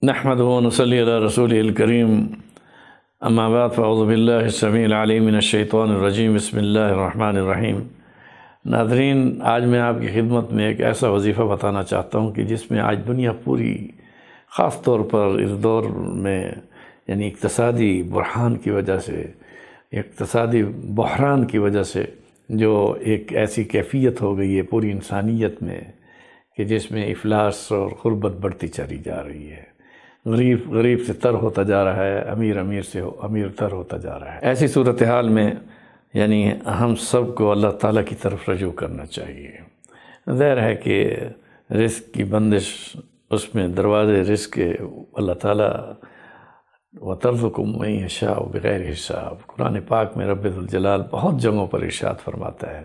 نحمدہ و نصلی علی رسولہ الکریم اما بعد فاعوذ باللہ السمیع العلیم من الشیطان الرجیم بسم اللہ الرحمن الرحیم۔ ناظرین، آج میں آپ کی خدمت میں ایک ایسا وظیفہ بتانا چاہتا ہوں کہ جس میں آج دنیا پوری، خاص طور پر اس دور میں یعنی اقتصادی بحران کی وجہ سے، اقتصادی بحران کی وجہ سے جو ایک ایسی کیفیت ہو گئی ہے پوری انسانیت میں کہ جس میں افلاس اور غربت بڑھتی چلی جا رہی ہے، غریب غریب سے تر ہوتا جا رہا ہے، امیر امیر سے امیر تر ہوتا جا رہا ہے۔ ایسی صورتحال میں یعنی ہم سب کو اللہ تعالیٰ کی طرف رجوع کرنا چاہیے۔ ظاہر ہے کہ رزق کی بندش، اس میں دروازے رزق کے اللہ تعالیٰ وَتَرْزُقُ مَن يَشَاءُ بِغَيْرِ حساب، قرآن پاک میں رب ذوالجلال بہت جگہوں پر ارشاد فرماتا ہے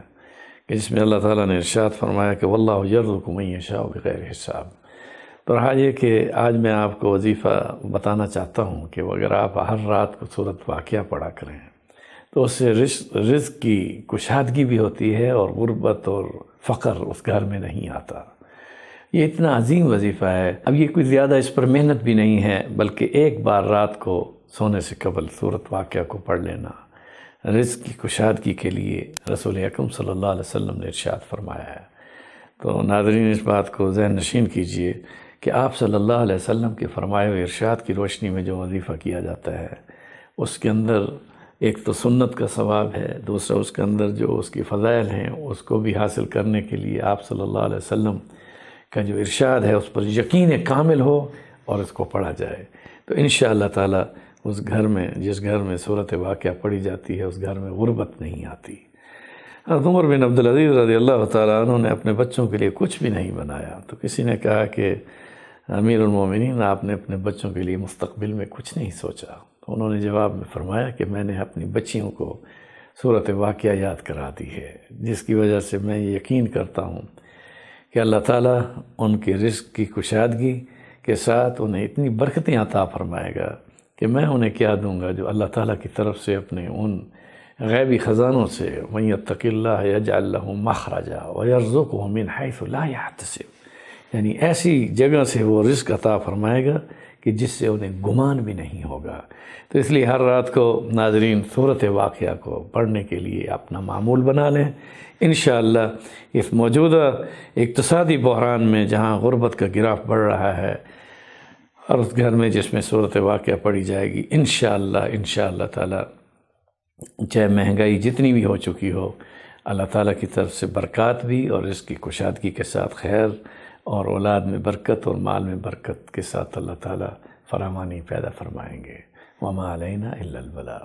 کہ جس میں اللہ تعالیٰ نے ارشاد فرمایا کہ وَاللَّهُ يَرْزُقُ مَن يَشَاءُ بِغَيْرِ حساب۔ تو رہا یہ کہ آج میں آپ کو وظیفہ بتانا چاہتا ہوں کہ اگر آپ ہر رات کو سورۃ واقعہ پڑھا کریں تو اس سے رزق کی کشادگی بھی ہوتی ہے اور غربت اور فقر اس گھر میں نہیں آتا۔ یہ اتنا عظیم وظیفہ ہے۔ اب یہ کوئی زیادہ اس پر محنت بھی نہیں ہے، بلکہ ایک بار رات کو سونے سے قبل سورۃ واقعہ کو پڑھ لینا رزق کی کشادگی کے لیے رسول اکرم صلی اللہ علیہ وسلم نے ارشاد فرمایا ہے۔ تو ناظرین، اس بات کو ذہن نشین کیجئے کہ آپ صلی اللہ علیہ وسلم کے فرمائے ہوئے ارشاد کی روشنی میں جو وظیفہ کیا جاتا ہے اس کے اندر ایک تو سنت کا ثواب ہے، دوسرا اس کے اندر جو اس کی فضائل ہیں اس کو بھی حاصل کرنے کے لیے آپ صلی اللہ علیہ وسلم کا جو ارشاد ہے اس پر یقین کامل ہو اور اس کو پڑھا جائے تو انشاءاللہ تعالی اس گھر میں، جس گھر میں سورۃ واقعہ پڑھی جاتی ہے، اس گھر میں غربت نہیں آتی۔ حضرت عمر بن عبدالعزیز رضی اللہ تعالیٰ عنہ نے اپنے بچوں کے لیے کچھ بھی نہیں بنایا، تو کسی نے کہا کہ امیر المومنین، آپ نے اپنے بچوں کے لیے مستقبل میں کچھ نہیں سوچا؟ تو انہوں نے جواب میں فرمایا کہ میں نے اپنی بچیوں کو سورۃ واقعہ یاد کرا دی ہے، جس کی وجہ سے میں یقین کرتا ہوں کہ اللہ تعالیٰ ان کے رزق کی کشادگی کے ساتھ انہیں اتنی برکتیں عطا فرمائے گا کہ میں انہیں کیا دوں گا جو اللہ تعالیٰ کی طرف سے اپنے ان غیبی خزانوں سے وَمَن يَتَّقِ اللَّهَ يَجْعَل لَّهُ مَخْرَجًا وَيَرْزُقْهُ مِنْ حَيْثُ لَا يَحْتَسِبُ، یعنی ایسی جگہ سے وہ رزق عطا فرمائے گا کہ جس سے انہیں گمان بھی نہیں ہوگا۔ تو اس لیے ہر رات کو ناظرین سورۃ واقعہ کو پڑھنے کے لیے اپنا معمول بنا لیں۔ انشاءاللہ اس موجودہ اقتصادی بحران میں جہاں غربت کا گراف بڑھ رہا ہے، اور اس گھر میں جس میں سورۃ واقعہ پڑھی جائے گی، انشاءاللہ تعالی چاہے مہنگائی جتنی بھی ہو چکی ہو، اللہ تعالیٰ کی طرف سے برکات بھی اور اس کی کشادگی کے ساتھ خیر اور اولاد میں برکت اور مال میں برکت کے ساتھ اللہ تعالیٰ فراوانی پیدا فرمائیں گے۔ وَمَا عَلَيْنَا إِلَّا الْبَلَاغُ۔